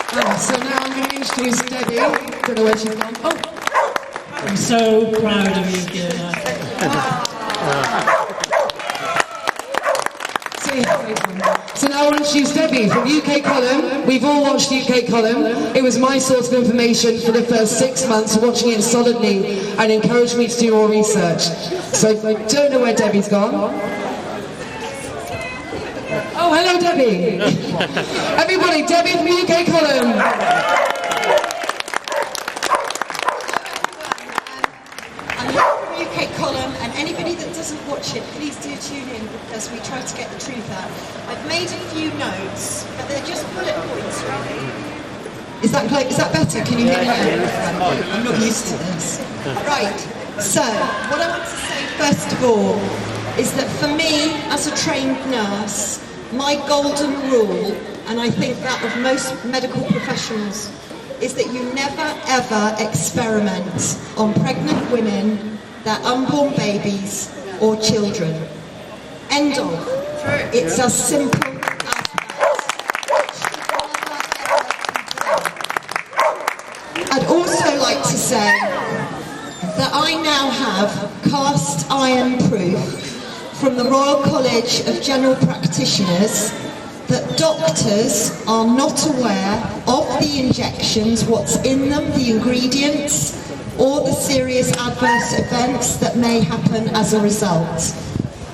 So now I'm going to introduce Debbie. Don't know where she's gone. Oh, I'm so proud of you, Fiona. So now I want to introduce Debbie from UK Column. We've all watched UK Column. It was my source of information for the first 6 months, watching it solidly, and encouraged me to do more research. So I don't know where Debbie's gone. Oh, hello, Debbie. Everybody, Debbie from UK Column. UK Column, and anybody that doesn't watch it, please do tune in because we try to get the truth out. I've made a few notes, but they're just bullet points, right? Is that better? Can you hear me now? I'm not used to this. Right, so what I want to say first of all is that for me, as a trained nurse, my golden rule, and I think that of most medical professionals, is that you never ever experiment on pregnant women, their unborn babies or children. End of. It's as simple as that. I'd also like to say that I now have cast iron proof from the Royal College of General Practitioners that doctors are not aware of the injections, what's in them, the ingredients, or the serious adverse events that may happen as a result.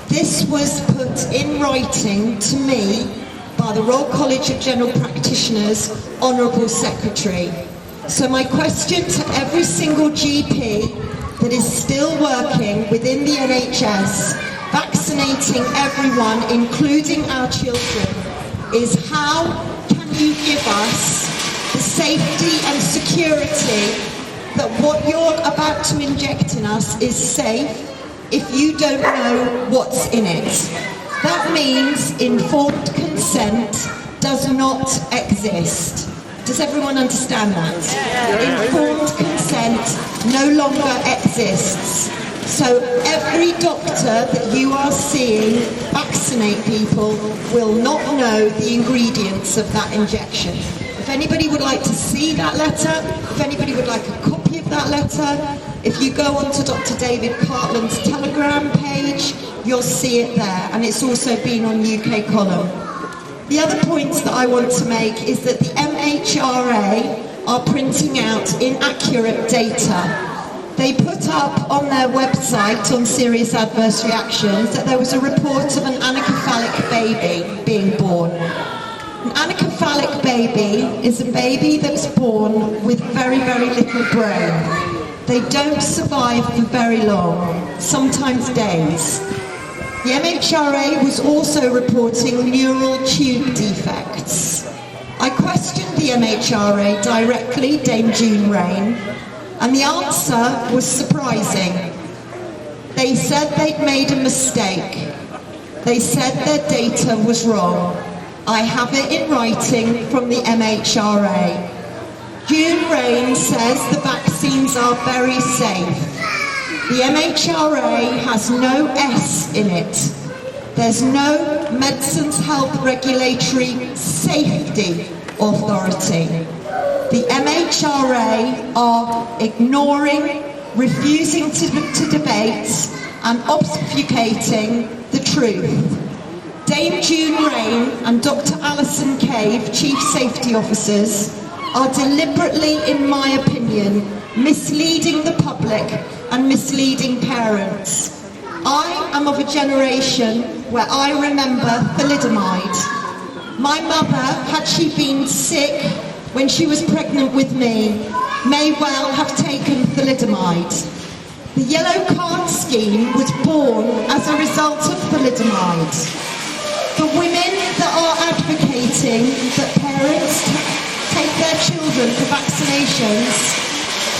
This was put in writing to me by the Royal College of General Practitioners Honourable Secretary. So my question to every single GP that is still working within the NHS, vaccinating everyone, including our children, is how can you give us the safety and security that what you're about to inject in us is safe if you don't know what's in it? That means informed consent does not exist. Does everyone understand that? Informed consent no longer exists. So every doctor that you are seeing vaccinate people will not know the ingredients of that injection. If anybody would like to see that letter, if anybody would like a copy of that letter, if you go onto Dr. David Cartland's Telegram page, you'll see it there, and it's also been on UK Column. The other points that I want to make is that the MHRA are printing out inaccurate data. They put up on their website on serious adverse reactions that there was a report of an anacephalic baby being born. An anacephalic baby is a baby that's born with very, very little brain. They don't survive for very long, sometimes days. The MHRA was also reporting neural tube defects. I questioned the MHRA directly, Dame June Rain, and the answer was surprising. They said they'd made a mistake. They said their data was wrong. I have it in writing from the MHRA. June Rain says the vaccines are very safe. The MHRA has no S in it. There's no Medicines Health Regulatory Safety Authority. The MHRA are ignoring, refusing to debate and obfuscating the truth. Dame June Rain and Dr. Alison Cave, Chief Safety Officers, are deliberately, in my opinion, misleading the public and misleading parents. I am of a generation where I remember thalidomide. My mother, had she been sick when she was pregnant with me, may well have taken thalidomide. The Yellow Card scheme was born as a result of thalidomide. The women that are advocating that parents take their children for vaccinations,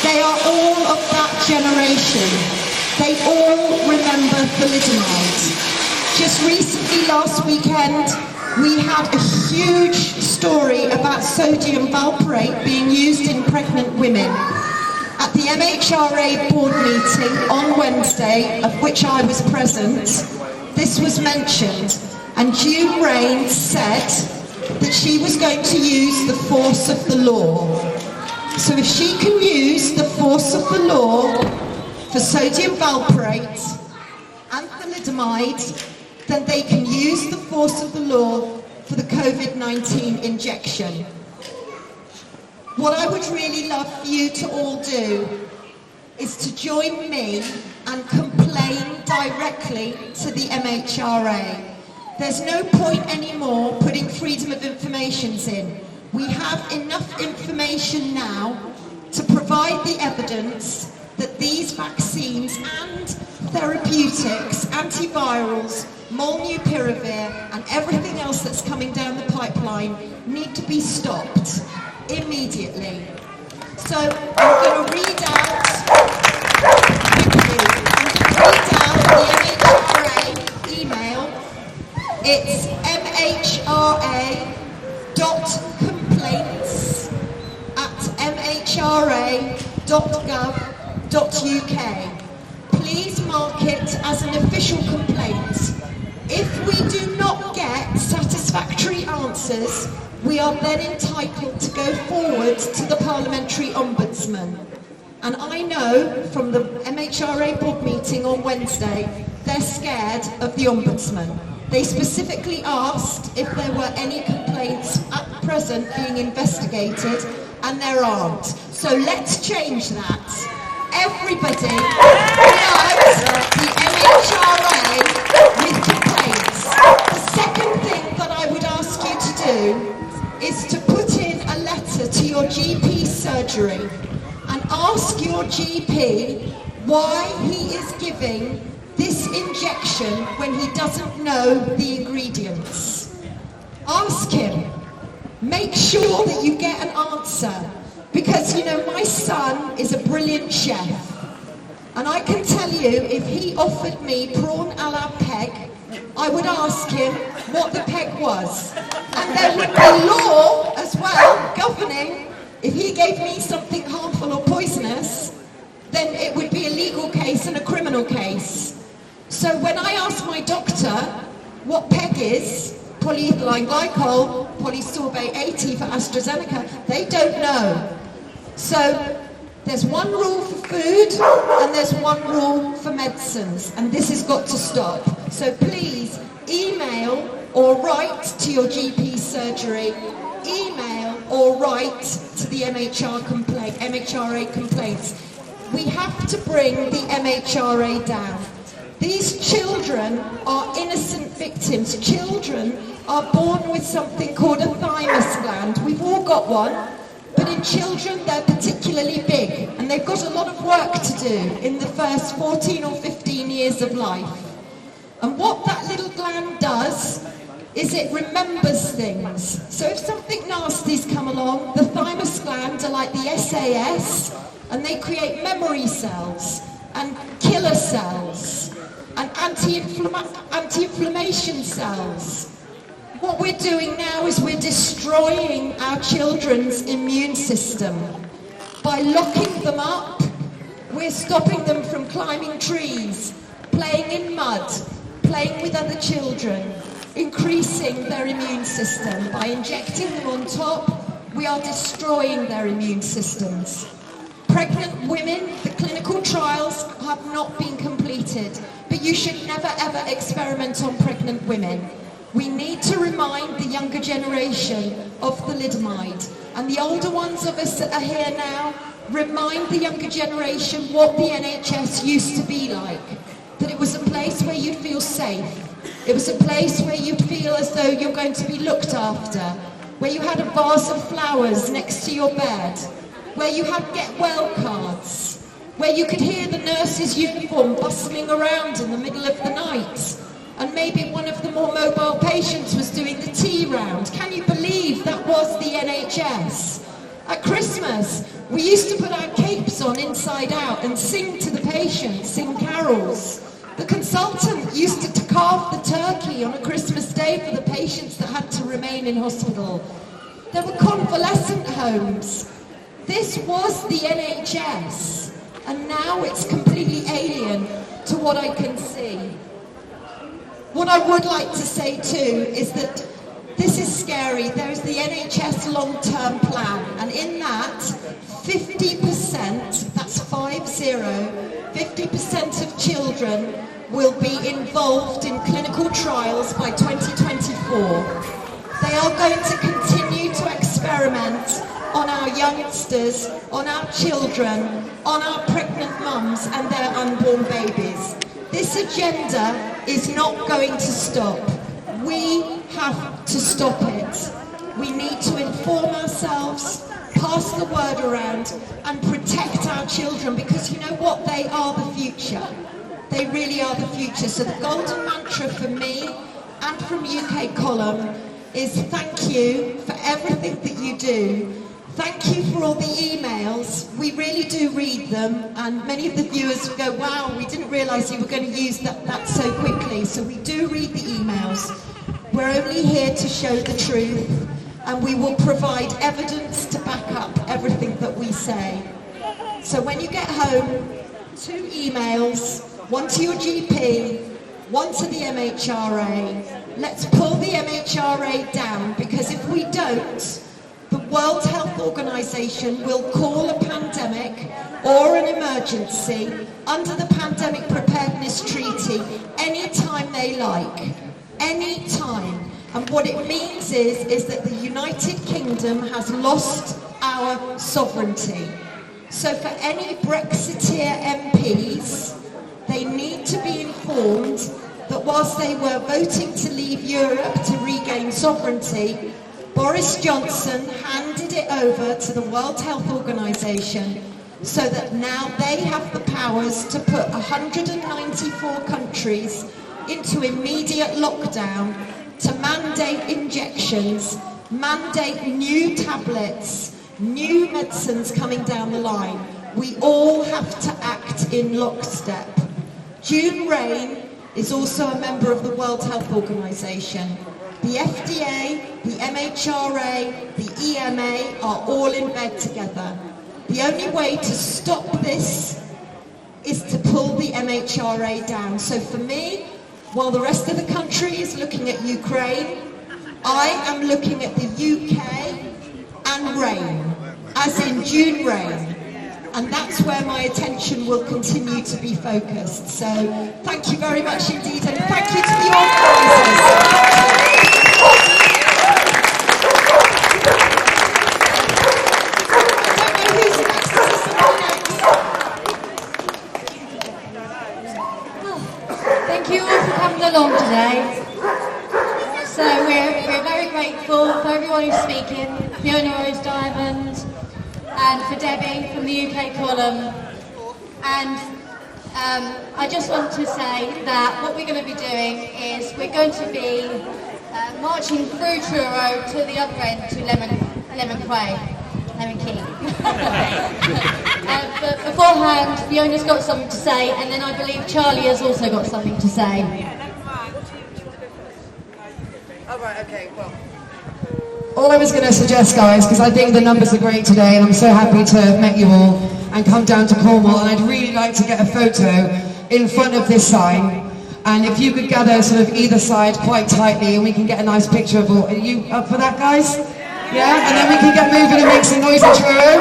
they are all of that generation. They all remember thalidomide. Just recently, last weekend, we had a huge story about sodium valproate being used in pregnant women. At the MHRA board meeting on Wednesday, of which I was present, this was mentioned, and June Rain said that she was going to use the force of the law. So if she can use the force of the law for sodium valproate and thalidomide, then they can use the force of the law for the COVID-19 injection. What I would really love for you to all do is to join me and complain directly to the MHRA. There's no point anymore putting freedom of informations in. We have enough information now to provide the evidence that these vaccines and therapeutics, antivirals, molnupiravir and everything else that's coming down the pipeline need to be stopped immediately. So I'm going to read out the MHRA email. It's mhra.complaints@mhra.gov.uk. Please mark it as an official complaint. If we do not get satisfactory answers, we are then entitled to go forward to the Parliamentary Ombudsman. And I know from the MHRA board meeting on Wednesday, they're scared of the Ombudsman. They specifically asked if there were any complaints at present being investigated, and there aren't. So let's change that. Everybody loves the MHRA with complaints. The second thing that I would ask you to do is to put in a letter to your GP surgery and ask your GP why he is giving this injection when he doesn't know the ingredients. Ask him. Make sure that you get an answer. Because, you know, my son is a brilliant chef. And I can tell you, if he offered me prawn a la peg, I would ask him what the peg was. And there would be law as well governing. If he gave me something harmful or poisonous, then it would be a legal case and a criminal case. So when I ask my doctor what PEG is, polyethylene glycol, polysorbate 80 for AstraZeneca, they don't know. So there's one rule for food and there's one rule for medicines, and this has got to stop. So please email or write to your GP surgery, email or write to the MHRA complaints. We have to bring the MHRA down. These children are innocent victims. Children are born with something called a thymus gland. We've all got one, but in children they're particularly big, and they've got a lot of work to do in the first 14 or 15 years of life. And what that little gland does is it remembers things. So if something nasty's come along, the thymus gland are like the SAS, and they create memory cells and killer cells and anti-inflammation cells. What we're doing now is we're destroying our children's immune system. By locking them up, we're stopping them from climbing trees, playing in mud, playing with other children, increasing their immune system. By injecting them on top, we are destroying their immune systems. Pregnant women, the clinical trials have not been completed, but you should never ever experiment on pregnant women. We need to remind the younger generation of thalidomide, and the older ones of us that are here now, remind the younger generation what the NHS used to be like. That it was a place where you'd feel safe. It was a place where you'd feel as though you're going to be looked after, where you had a vase of flowers next to your bed, where you had get well cards, where you could hear the nurse's uniform bustling around in the middle of the night, and maybe one of the more mobile patients was doing the tea round. Can you believe that was the NHS? At Christmas, we used to put our capes on inside out and sing to the patients, sing carols. The consultant used to carve the turkey on a Christmas day for the patients that had to remain in hospital. There were convalescent homes. This was the NHS, and now it's completely alien to what I can see. What I would like to say too is that This is scary. There is the NHS long-term plan, and in that, 50%, that's 50% of children will be involved in clinical trials by 2024. They are going to continue to experiment on our youngsters, on our children, on our pregnant mums and their unborn babies. This agenda is not going to stop. We have to stop it. We need to inform ourselves, pass the word around and protect our children, because you know what? They are the future. They really are the future. So the golden mantra for me and from UK Column is thank you for everything that you do. Thank you for all the emails. We really do read them, and many of the viewers go, wow, we didn't realise you were going to use that so quickly. So we do read the emails. We're only here to show the truth, and we will provide evidence to back up everything that we say. So when you get home, 2 emails, one to your GP, one to the MHRA. Let's pull the MHRA down, because if we don't, the World Health Organization will call a pandemic or an emergency under the Pandemic Preparedness Treaty anytime they like. Any time. And what it means is that the United Kingdom has lost our sovereignty. So for any Brexiteer MPs, they need to be informed that whilst they were voting to leave Europe to regain sovereignty, Boris Johnson handed it over to the World Health Organization, so that now they have the powers to put 194 countries into immediate lockdown, to mandate injections, mandate new tablets, new medicines coming down the line. We all have to act in lockstep. June Rain is also a member of the World Health Organization. The FDA, the MHRA, the EMA are all in bed together. The only way to stop this is to pull the MHRA down. So for me, while the rest of the country is looking at Ukraine, I am looking at the UK and rain, as in June Rain. And that's where my attention will continue to be focused. So thank you very much indeed, and thank you to the organisers. Thank you all for coming along today. So we're very grateful for everyone who's speaking, Fiona Rose Diamond, and for Debbie from the UK Column. And I just want to say that what we're going to be doing is we're going to be marching through Truro to the other end to Lemon Key. But beforehand, Fiona's got something to say, and then I believe Charlie has also got something to say. Oh, right, okay, well. All I was going to suggest, guys, because I think the numbers are great today, and I'm so happy to have met you all and come down to Cornwall, and I'd really like to get a photo in front of this sign. And if you could gather sort of either side quite tightly, and we can get a nice picture of all. Are you up for that, guys? Yeah? And then we can get moving and make some noise in Truro.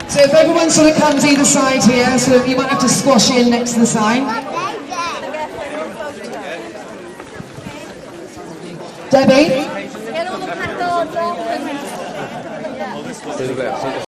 So if everyone sort of comes either side here, so you won't have to squash in next to the sign. Debbie? Get all the placards off and...